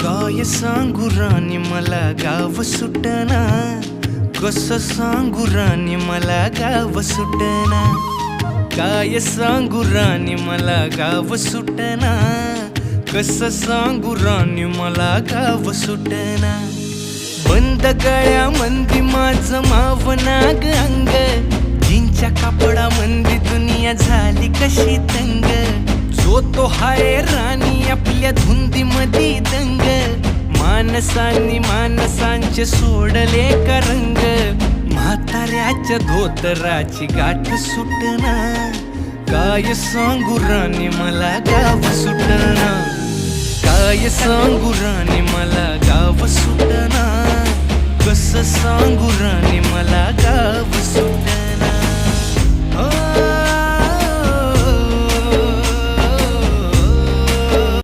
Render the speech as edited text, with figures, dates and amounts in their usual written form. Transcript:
काय सांगू राणी मला गाव सुटना, कसं सांगू राणी मला गाव सुटना. काय सांगू राणी मला गाव सुटना, कसं सांगू राणी मला गाव सुटना. बंद गळ्यामंदी माझं मावनाग अंग, जीनच्या कापडामंदी दुनिया झाली कशी तंग. जो तो हाय राणी आपल्या धुंदीमधी दंग, माणसांनी माणसांचे सोडले का रंग. म्हाताऱ्याच्या धोतराची गाठ सुटना, काय सांगू राणी मला गाव सुटना. काय सांगू राणी मला गाव सुटना, कसं सांगू राणी मला गाव सुटना.